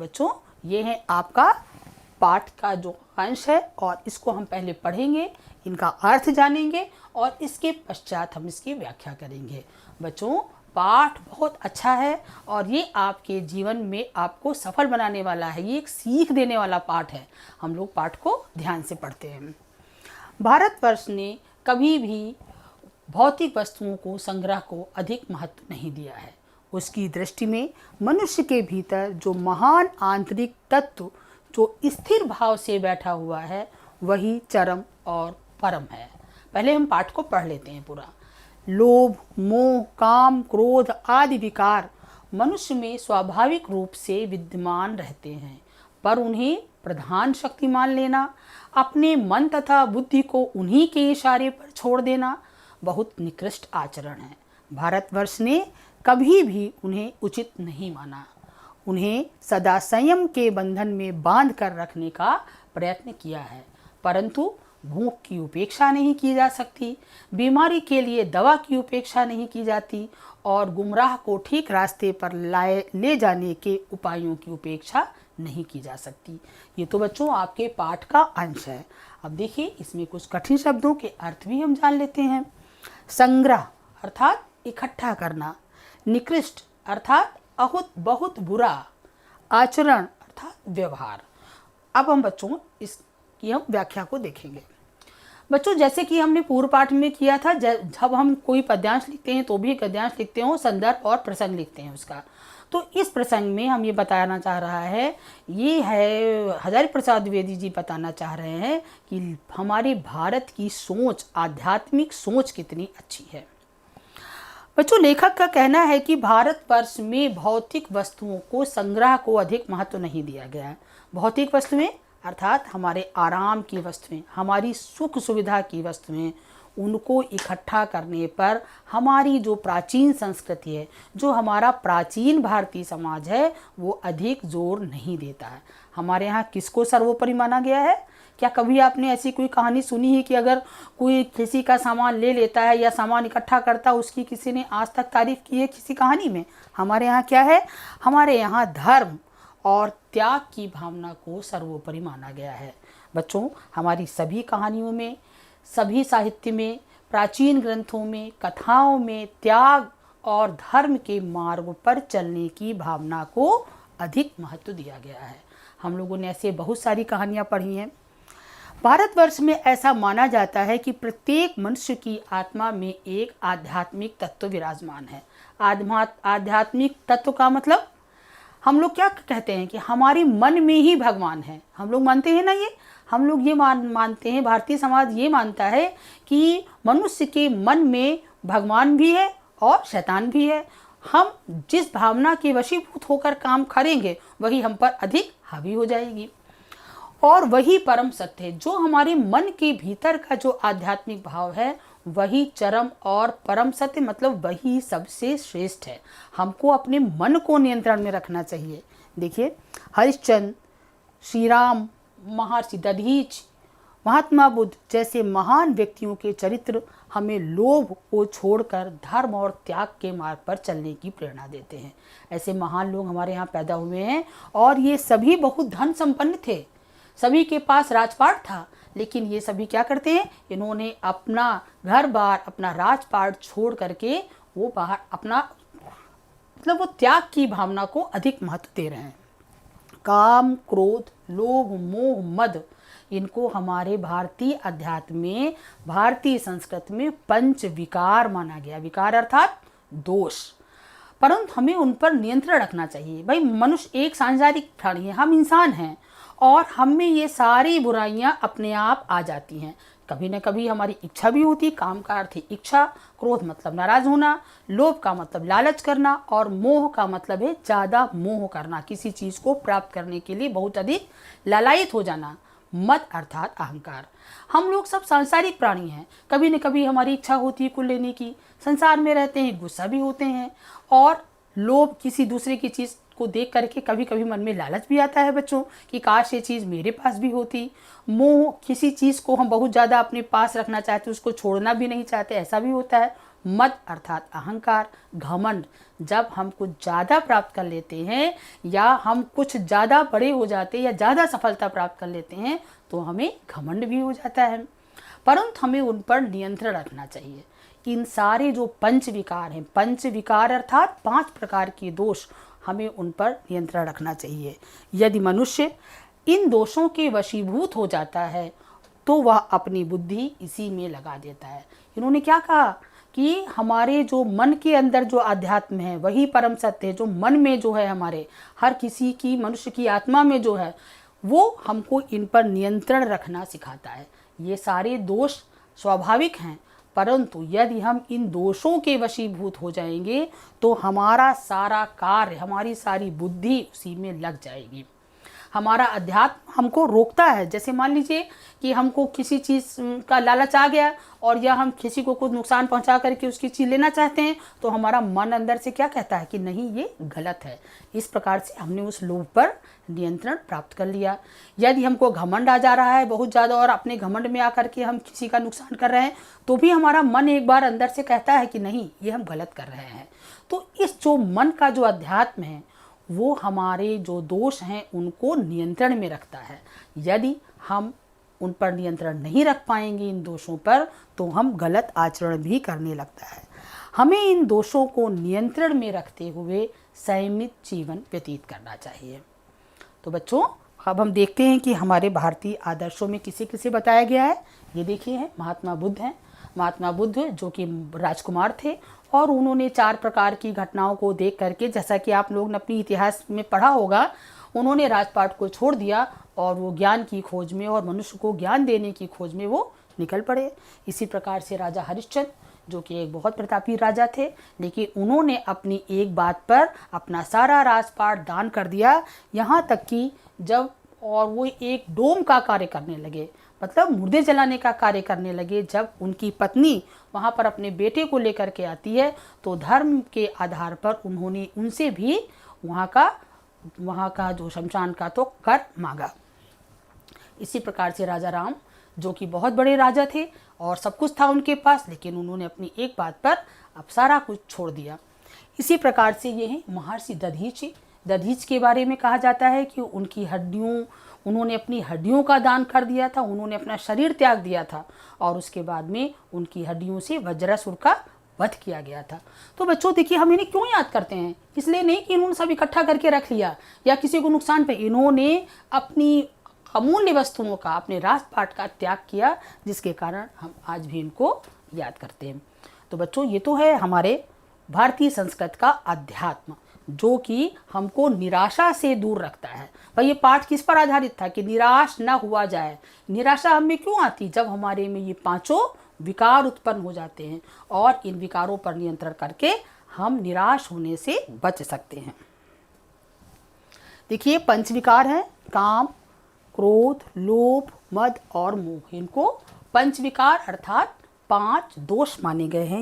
बच्चों, ये है आपका पाठ का जो अंश है और इसको हम पहले पढ़ेंगे, इनका अर्थ जानेंगे और इसके पश्चात हम इसकी व्याख्या करेंगे। बच्चों, पाठ बहुत अच्छा है और ये आपके जीवन में आपको सफल बनाने वाला है। ये एक सीख देने वाला पाठ है। हम लोग पाठ को ध्यान से पढ़ते हैं। भारतवर्ष ने कभी भी भौतिक वस्तुओं को संग्रह को अधिक महत्व नहीं दिया है। उसकी दृष्टि में मनुष्य के भीतर जो महान आंतरिक तत्व जो स्थिर भाव से बैठा हुआ है वही चरम और परम है। पहले हम पाठ को पढ़ लेते हैं पूरा। लोभ, मोह, काम, क्रोध आदि विकार मनुष्य में स्वाभाविक रूप से विद्यमान रहते हैं, पर उन्हें प्रधान शक्ति मान लेना, अपने मन तथा बुद्धि को उन्हीं के इशारे पर छोड़ देना बहुत निकृष्ट आचरण है। भारतवर्ष ने कभी भी उन्हें उचित नहीं माना। उन्हें सदा संयम के बंधन में बांध कर रखने का प्रयत्न किया है, परंतु भूख की उपेक्षा नहीं की जा सकती, बीमारी के लिए दवा की उपेक्षा नहीं की जाती और गुमराह को ठीक रास्ते पर ले जाने के उपायों की उपेक्षा नहीं की जा सकती। ये तो बच्चों आपके पाठ का अंश है। अब देखिए, इसमें कुछ कठिन शब्दों के अर्थ भी हम जान लेते हैं। संग्रह अर्थात इकट्ठा करना, निकृष्ट अर्थात बहुत बुरा, आचरण अर्थात व्यवहार। अब हम बच्चों इसकी हम व्याख्या को देखेंगे। बच्चों, जैसे कि हमने पूर्व पाठ में किया था, जब हम कोई पद्यांश लिखते हैं तो भी गद्यांश लिखते हो, संदर्भ और प्रसंग लिखते हैं उसका। तो इस प्रसंग में हम ये बताना चाह रहा है, ये है हजारी प्रसाद द्विवेदी जी बताना चाह रहे हैं कि हमारे भारत की सोच, आध्यात्मिक सोच कितनी अच्छी है। बच्चों, लेखक का कहना है कि भारतवर्ष में भौतिक वस्तुओं को संग्रह को अधिक महत्व नहीं दिया गया है। भौतिक वस्तुएं अर्थात हमारे आराम की वस्तुएं, हमारी सुख सुविधा की वस्तुएं, उनको इकट्ठा करने पर हमारी जो प्राचीन संस्कृति है, जो हमारा प्राचीन भारतीय समाज है, वो अधिक जोर नहीं देता है। हमारे यहाँ किसको सर्वोपरि माना गया है? क्या कभी आपने ऐसी कोई कहानी सुनी है कि अगर कोई किसी का सामान ले लेता है या सामान इकट्ठा करता है, उसकी किसी ने आज तक तारीफ की है किसी कहानी में? हमारे यहाँ क्या है? हमारे यहाँ धर्म और त्याग की भावना को सर्वोपरि माना गया है। बच्चों, हमारी सभी कहानियों में, सभी साहित्य में, प्राचीन ग्रंथों में, कथाओं में त्याग और धर्म के मार्ग पर चलने की भावना को अधिक महत्व दिया गया है। हम लोगों ने ऐसे बहुत सारी कहानियाँ पढ़ी हैं। भारतवर्ष में ऐसा माना जाता है कि प्रत्येक मनुष्य की आत्मा में एक आध्यात्मिक तत्व विराजमान है। आध्यात्मिक तत्व का मतलब हम लोग क्या कहते हैं कि हमारे मन में ही भगवान है। हम लोग मानते हैं ना, ये हम लोग ये मानते हैं, भारतीय समाज ये मानता है कि मनुष्य के मन में भगवान भी है और शैतान भी है। हम जिस भावना के वशीभूत होकर काम करेंगे वही हम पर अधिक हावी हो जाएगी और वही परम सत्य है। जो हमारे मन के भीतर का जो आध्यात्मिक भाव है वही चरम और परम सत्य, मतलब वही सबसे श्रेष्ठ है। हमको अपने मन को नियंत्रण में रखना चाहिए। देखिए, हरिश्चंद्र, श्री राम, महर्षि दधीच, महात्मा बुद्ध जैसे महान व्यक्तियों के चरित्र हमें लोभ को छोड़कर धर्म और त्याग के मार्ग पर चलने की प्रेरणा देते हैं। ऐसे महान लोग हमारे यहाँ पैदा हुए हैं और ये सभी बहुत धन संपन्न थे, सभी के पास राजपाट था, लेकिन ये सभी क्या करते हैं? इन्होंने अपना घर बार, अपना राजपाट छोड़ करके वो बाहर अपना मतलब वो त्याग की भावना को अधिक महत्व दे रहे हैं। काम, क्रोध, लोभ, मोह, मद, इनको हमारे भारतीय अध्यात्म में, भारतीय संस्कृति में पंच विकार माना गया। विकार अर्थात दोष, परंतु हमें उन पर नियंत्रण रखना चाहिए। भाई, मनुष्य एक सांसारिक प्राणी है, हम इंसान हैं और हम में ये सारी बुराइयां अपने आप आ जाती हैं। कभी न कभी हमारी इच्छा भी होती है। काम का अर्थ है इच्छा, क्रोध मतलब नाराज होना, लोभ का मतलब लालच करना और मोह का मतलब है ज़्यादा मोह करना, किसी चीज़ को प्राप्त करने के लिए बहुत अधिक लालायित हो जाना। मद अर्थात अहंकार। हम लोग सब सांसारिक प्राणी हैं। कभी न कभी हमारी इच्छा होती है कुछ लेने की, संसार में रहते हैं, गुस्सा भी होते हैं और लोभ किसी दूसरे की चीज़ को देख करके कभी कभी मन में लालच भी आता है बच्चों कि काश ये चीज़ मेरे पास भी होती। मोह, किसी चीज़ को हम बहुत ज़्यादा अपने पास रखना चाहते हैं, उसको छोड़ना भी नहीं चाहते, ऐसा भी होता है। मद अर्थात अहंकार, घमंड जब हम कुछ ज़्यादा प्राप्त कर लेते हैं या हम कुछ ज़्यादा बड़े हो जाते हैं या ज़्यादा सफलता प्राप्त कर लेते हैं तो हमें घमंड भी हो जाता है, परंतु हमें उन पर नियंत्रण रखना चाहिए। इन सारे जो पंच विकार हैं, पंच विकार अर्थात 5 प्रकार के दोष, हमें उन पर नियंत्रण रखना चाहिए। यदि मनुष्य इन दोषों के वशीभूत हो जाता है तो वह अपनी बुद्धि इसी में लगा देता है। इन्होंने क्या कहा कि हमारे जो मन के अंदर जो अध्यात्म है वही परम सत्य है, जो मन में जो है हमारे हर किसी की मनुष्य की आत्मा में जो है वो हमको इन पर नियंत्रण रखना सिखाता है। ये सारे दोष स्वाभाविक हैं, परंतु यदि हम इन दोषों के वशीभूत हो जाएंगे तो हमारा सारा कार्य, हमारी सारी बुद्धि उसी में लग जाएगी। हमारा अध्यात्म हमको रोकता है। जैसे मान लीजिए कि हमको किसी चीज़ का लालच आ गया और या हम किसी को कुछ नुकसान पहुंचा करके उसकी चीज़ लेना चाहते हैं तो हमारा मन अंदर से क्या कहता है कि नहीं, ये गलत है। इस प्रकार से हमने उस लोभ पर नियंत्रण प्राप्त कर लिया। यदि हमको घमंड आ जा रहा है बहुत ज़्यादा और अपने घमंड में आकर के हम किसी का नुकसान कर रहे हैं तो भी हमारा मन एक बार अंदर से कहता है कि नहीं, ये हम गलत कर रहे हैं। तो इस जो मन का जो अध्यात्म है वो हमारे जो दोष हैं उनको नियंत्रण में रखता है। यदि हम उन पर नियंत्रण नहीं रख पाएंगे इन दोषों पर तो हम गलत आचरण भी करने लगता है। हमें इन दोषों को नियंत्रण में रखते हुए संयमित जीवन व्यतीत करना चाहिए। तो बच्चों, अब हम देखते हैं कि हमारे भारतीय आदर्शों में किसे किसे बताया गया है। ये देखिए हैं महात्मा बुद्ध हैं। महात्मा बुद्ध जो कि राजकुमार थे और उन्होंने 4 प्रकार की घटनाओं को देख करके, जैसा कि आप लोगों ने अपनी इतिहास में पढ़ा होगा, उन्होंने राजपाट को छोड़ दिया और वो ज्ञान की खोज में और मनुष्य को ज्ञान देने की खोज में वो निकल पड़े। इसी प्रकार से राजा हरिश्चंद्र जो कि एक बहुत प्रतापी राजा थे, लेकिन उन्होंने अपनी एक बात पर अपना सारा राजपाट दान कर दिया, यहाँ तक कि जब और वो एक डोम का कार्य करने लगे, मतलब मुर्दे जलाने का कार्य करने लगे। जब उनकी पत्नी वहाँ पर अपने बेटे को लेकर के आती है तो धर्म के आधार पर उन्होंने उनसे भी वहाँ का जो शमशान का तो कर मांगा। इसी प्रकार से राजा राम जो कि बहुत बड़े राजा थे और सब कुछ था उनके पास, लेकिन उन्होंने अपनी एक बात पर अब सारा कुछ छोड़ दिया। इसी प्रकार से ये हैं महर्षि दधीच। दधीच के बारे में कहा जाता है कि उन्होंने अपनी हड्डियों का दान कर दिया था, उन्होंने अपना शरीर त्याग दिया था और उसके बाद में उनकी हड्डियों से वज्रासुर का वध किया गया था। तो बच्चों देखिए, हम इन्हें क्यों याद करते हैं? इसलिए नहीं कि इन्होंने सब इकट्ठा करके रख लिया या किसी को नुकसान पे, इन्होंने अपनी अमूल्य वस्तुओं का, अपने राजपाट का त्याग किया, जिसके कारण हम आज भी इनको याद करते हैं। तो बच्चों, ये तो है हमारे भारतीय संस्कृत का अध्यात्म जो कि हमको निराशा से दूर रखता है। भाई ये पाठ किस पर आधारित था कि निराश ना हुआ जाए। निराशा हमें क्यों आती? जब हमारे में ये 5 विकार उत्पन्न हो जाते हैं और इन विकारों पर नियंत्रण करके हम निराश होने से बच सकते हैं। देखिए 5 विकार हैं, काम, क्रोध, लोभ, मद और मोह। इनको 5 विकार अर्थात 5 दोष माने गए हैं।